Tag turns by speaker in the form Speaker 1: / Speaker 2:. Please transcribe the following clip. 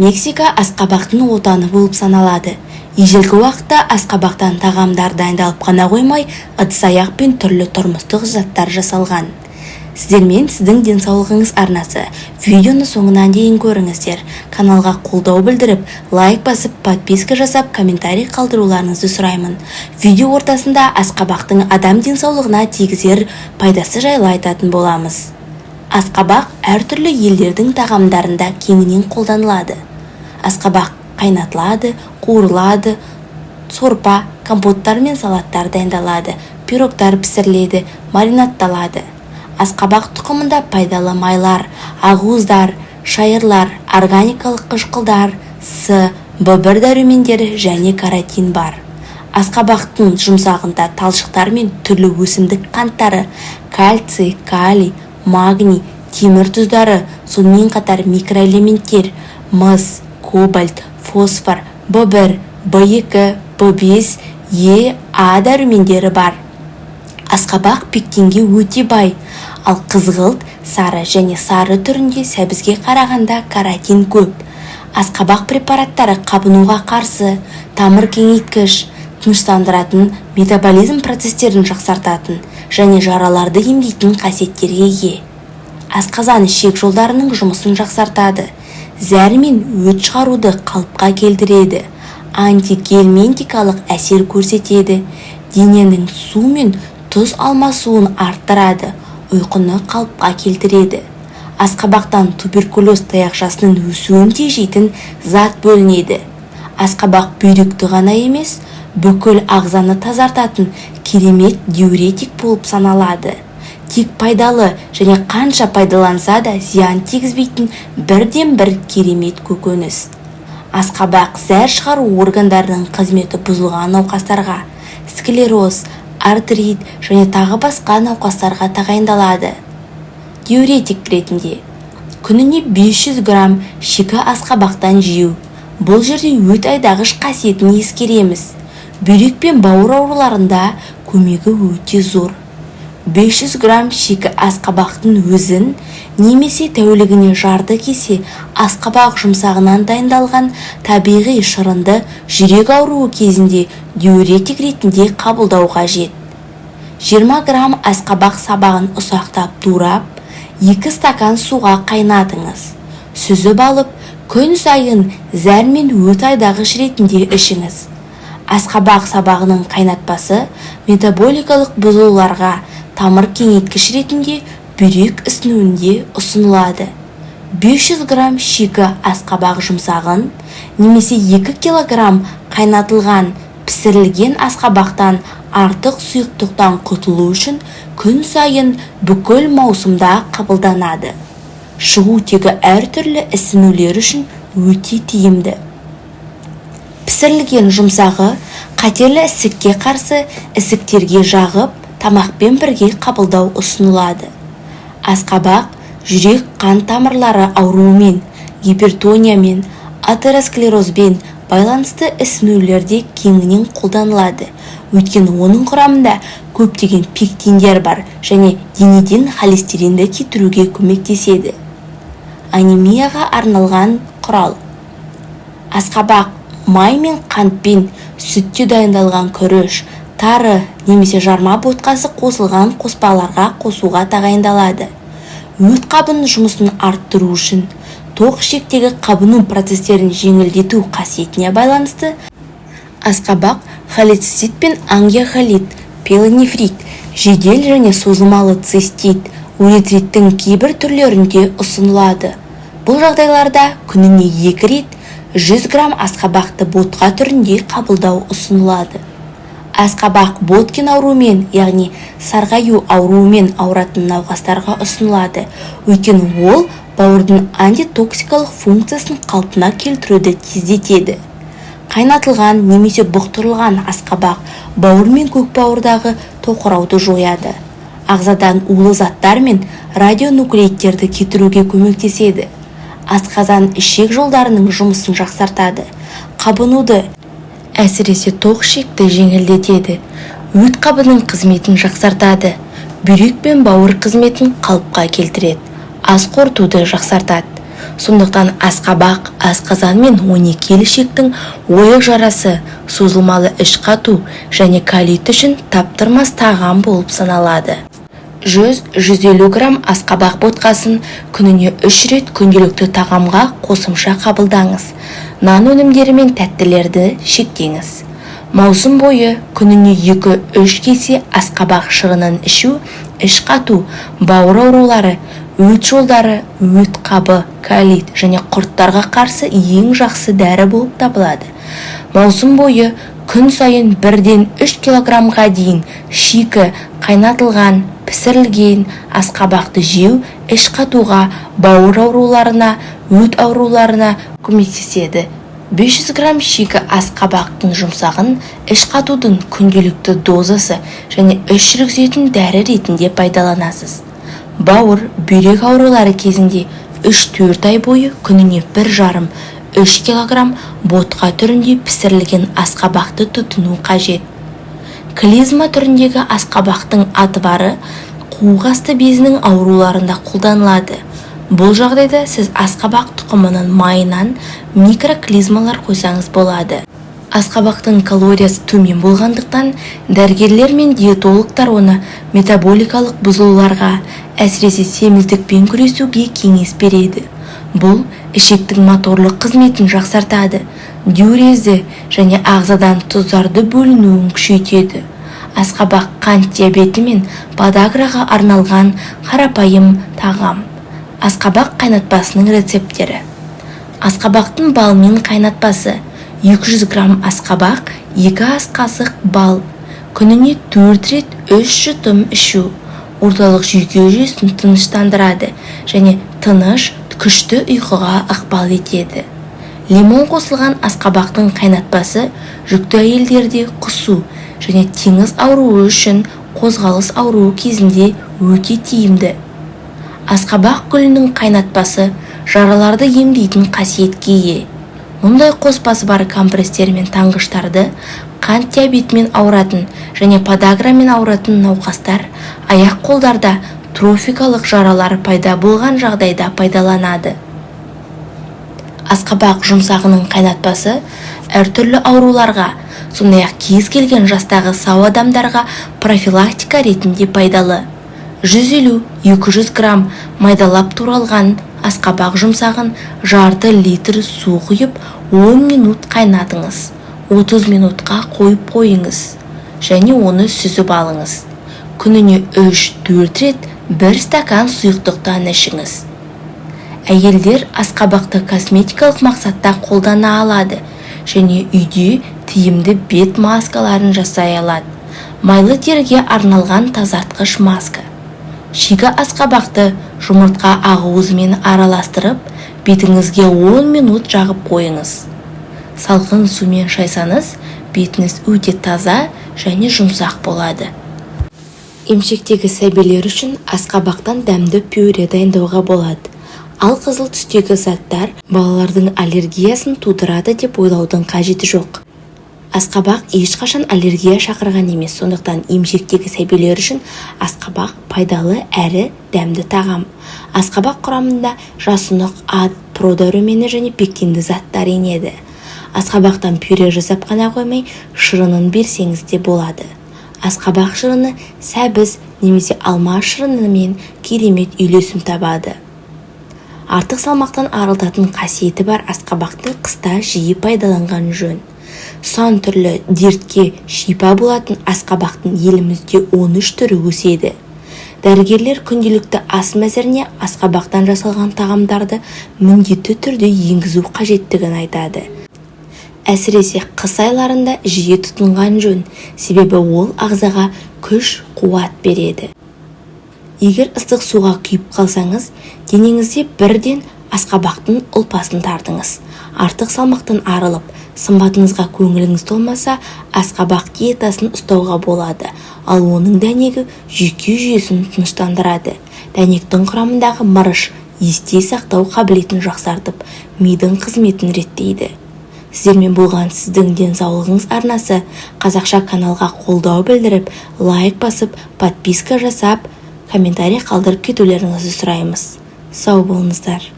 Speaker 1: Мексика асқабақтың отаны болып саналады. Ежелгі уақытта асқабақтан тағамдар дайындалып қана қоймай, ыдыс-аяқ пен түрлі тұрмыстық заттар жасалған. Сіздермен сіздің денсаулығыңыз арнасы. Видеоны соңынан дейін көріңіздер. Каналға қолдау білдіріп, лайк басып, подписка жасап, комментарий қалдыруларыңызды сұраймын. Видео ортасында асқабақтың адам денсаулығына тигізер пайдасы жайлы айтатын боламыз. Асқабақ әртүрлі елдердің тағамдарында кеңінен қолданылады. Асқабақ қайнатылады, қуырылады, сорпа, компоттар мен салаттар дайындалады, пирогтар пісіріледі, маринадталады. Асқабақ тұқымында пайдалы майлар, ақуыздар, шайырлар, органикалық қышқылдар, С, В1 дәрумендері және каротин бар. Асқабақтың жұмсағында талшықтар мен түрлі өсімдік қанттары, кальций, калий, магний, темір тұздары, сонымен қатар микроэлементтер, мыс, кобальт, фосфор, В1, В2, В5, Е, А дәрумендері бар. Асқабақ пектинге өте бай, ал қызғылт, сары және сары түрінде сәбізге қарағанда каротин көп. Асқабақ препараттары қабынуға қарсы, тамыр кеңейткіш, тыныштандыратын, метаболизм процестерін жақсартатын және жараларды емдейтін қасиеттерге ие. Асқазан ішек жолдарының жұмысын жақсартады, зәр мен өт шығаруды қалыпқа келтіреді, антигельминтикалық әсер көрсетеді, дененің су мен тұз алмасуын арттырады, ұйқыны қалыпқа келтіреді. Асқабақтан туберкулез таяқшасының өсуін тежейтін зат бөлінеді. Асқабақ бүйректі ғана емес, бүкіл ағзаны тазартатын керемет диуретик болып саналады. Тек пайдалы және қанша пайдаланса да зиян тигізбейтін бірден-бір керемет көкөніс. Асқабақ зәр шығару органдарының қызметі бұзылған науқастарға, склероз, артрит және тағы басқа науқастарға тағайындалады. Диуретик ретінде күніне 500 грамм шикі асқабақтан жеу. Бұл жерде өт айдағыш қасиетін ескереміз. Бүйрек пен бауыр ауруларында көмегі өте зор. 500 грамм шикі асқабақтың өзін немесе тәулігіне жарты кесе асқабақ жұмсағынан дайындалған табиғи шырынды жүрек ауруы кезінде диуретик ретінде қабылдау қажет. 20 грамм асқабақ сабағын ұсақтап турап, 2 стакан суға қайнатыңыз. Сүзіп алып, күн сайын зәр мен өт айдағыш ретінде ішіңіз. Асқабақ сабағының қайнатпасы метаболикалық бұзылуларға тамыр кеңейткіш ретінде бүйрек ісінуінде ұсынылады. 500 грамм шикі асқабақ жұмсағын немесе 2 килограмм қайнатылған пісірілген асқабақтан артық сұйықтықтан құтылу үшін күн сайын бүкіл маусымда қабылданады. Шығу тегі әртүрлі ісінулер үшін өте тиімді. Пісірілген жұмсағы қатерлі ісікке қарсы ісіктерге жағып, тамақпен бірге қабылдау ұсынылады. Асқабақ жүрек қан тамырлары ауруымен, гипертониямен, атеросклерозбен байланысты ісінулерде кеңінен қолданылады. Өйткені оның құрамында көптеген пектиндер бар және денеден холестеринді кетіруге көмектеседі. Анемияға арналған құрал. Асқабақ май мен қантпен сүтте дайындалған күріш, тары немесе жарма ботқасы қосылған қоспаларға қосуға тағайындалады. Өт қабының жұмысын арттыру үшін тоқ ішектегі қабыну процестерін жеңілдету қасиетіне байланысты асқабақ холецистит пен ангиохолит, пиелонефрит, жедел және созылмалы цистит, уретриттің кейбір түрлерінде ұсынылады. Бұл жағдайларда күніне 2 рет 100 грамм асқабақты ботқа түрінде қабылдау ұсынылады. Асқабақ Боткин ауруымен, яғни сарғаю ауруымен ауыратын науқастарға ұсынылады. Өйткені ол бауырдың антитоксикалық функциясын қалпына келтіруді тездетеді. Қайнатылған немесе бұқтырылған асқабақ бауыр мен көкбауырдағы тоқырауды жояды. Ағзадан улы заттар мен радионуклеидтерді кетіруге көмектеседі. Асқазан ішек жолдарының жұмысын жақсартады. Қабынуды, әсіресе тоқ ішекті жеңілдетеді. Өт қабының қызметін жақсартады. Бүйрек пен бауыр қызметін қалыпқа келтіреді. Ас қорытуды жақсартады. Сондықтан асқабақ, асқазан мен 12 елшектің ойық жарасы, созылмалы іш қату және колит үшін таптырмас тағам болып саналады. 100-150 грамм асқабақ ботқасын күніне 3 рет күнделікті тағамға қосымша қабылдаңыз. Нан өнімдері мен тәттілерді шектеңіз. Маусым бойы күніне 2-3 кесе асқабақ шырынын ішу, іш қату, бауыр аурулары, өт жолдары, өт қабы, колит және құрттарға қарсы ең жақсы дәрі болып табылады. Маусым бойы күн сайын 1-3 килограммға дейін шикі, қайнатылған, пісірілген асқабақты жеу іш қатуға, бауыр ауруларына, өт ауруларына көмектеседі. 500 грамм шикі асқабақтың жұмсағын іш қатудың күнделікті дозасы және іш жүргізетін дәрі ретінде пайдаланасыз. Бауыр, бүйрек аурулары кезінде 3-4 ай бойы күніне 1,5-3 килограмм ботқа түрінде пісірілген асқабақты тұтыну қажет. Клизма түріндегі асқабақтың атвары қуық асты безінің ауруларында қолданылады. Бұл жағдайда сіз асқабақ тұқымының майынан микроклизмалар қойсаңыз болады. Асқабақтың калориясы төмен болғандықтан дәрігерлер мен диетологтар оны метаболикалық бұзылуларға, әсіресе семіздікпен күресуге кеңес береді. Бұл ішектің моторлық қызметін жақсартады, диурезді және ағзадан тұздарды бөлінуін күшейтеді. Асқабақ қант диабеті мен подаграға арналған қарапайым тағам. Асқабақ қайнатпасының рецептері. Асқабақтың балмен қайнатпасы. 200 грамм асқабақ, 2 ас қасық бал. Күніне 4 рет 3 жұтым ішу. Орталық жүйке жүйесін тыныштандырады және тыныш, күшті ұйқыға ықпал етеді. Лимон қосылған асқабақтың қайнатпасы жүкті әйелдерде құсу және теңіз ауруы үшін қозғалыс ауруы кезінде өте тиімді. Асқабақ гүлінің қайнатпасы жараларды емдейтін қасиетке ие. Мұндай қоспасы бар компресстер мен таңғыштарды қант диабетімен ауыратын және подаграмен ауыратын науқастар аяқ қолдарда трофикалық жаралар пайда болған жағдайда пайдаланады. Асқабақ жұмсағының қайнатпасы әртүрлі ауруларға, сондай-ақ кез келген жастағы сау адамдарға профилактика ретінде пайдалы. 150-200 грамм майдалап туралған асқабақ жұмсағын жарты литр су құйып 10 минут қайнатыңыз. 30 минутқа қойып қойыңыз және оны сүзіп алыңыз. Күніне 3-4 рет 1 стакан сұйықтықтан ішіңіз. Әйелдер асқабақты косметикалық мақсатта қолдана алады және үйде тиімді бет маскаларын жасай алады. Майлы теріге арналған тазартқыш маска. Шикі асқабақты жұмыртқа ақуызымен араластырып, бетіңізге 10 минут жағып қойыңыз. Салқын сумен шайсаңыз, бетіңіз өте таза және жұмсақ болады. Емшектегі сәбилер үшін асқабақтан дәмді пюре дайындауға болады. Ал қызыл түстегі заттар балалардың аллергиясын тудырады деп ойлаудың қажеті жоқ. Асқабақ ешқашан аллергия шақырған емес, сондықтан емшектегі сәбилер үшін асқабақ пайдалы әрі дәмді тағам. Асқабақ құрамында жасұнық, ат, продәрумені және пектинді заттар енеді. Асқабақтан пюре жасап қана қоймай, шырынын берсеңіз де болады. Асқабақ шырыны сәбіз немесе алма шырынымен керемет үйлесім табады. Артық салмақтан арылтатын қасиеті бар асқабақты қыста жиі пайдаланған жөн. Сан түрлі дертке шипа болатын асқабақтың елімізде 13 түрі өседі. Дәрігерлер күнделікті ас мәзіріне асқабақтан жасалған тағамдарды міндетті түрде енгізу қажеттігін айтады. Әсіресе қыс айларында жиі тұтынған жөн, себебі ол ағзаға күш, қуат береді. Егер ыстық суға күйіп қалсаңыз, денеңізде бірден асқабақтың ұлпасын тартыңыз. Артық салмақтан арылып, сымбатыңызға көңіліңіз толмаса, асқабақ диетасын ұстауға болады, ал оның дәнегі жүйке жүйесін тыныштандырады. Дәнектің құрамындағы мырыш есте сақтау қабілетін жақсартып, мидың қызметін реттейді. Сіздермен болған сіздің денсаулығыңыз арнасы қазақша каналға қолдау білдіріп, лайк басып, подписка жасап, комментарий қалдырып кетулеріңізді сұраймыз. Сау болыңыздар.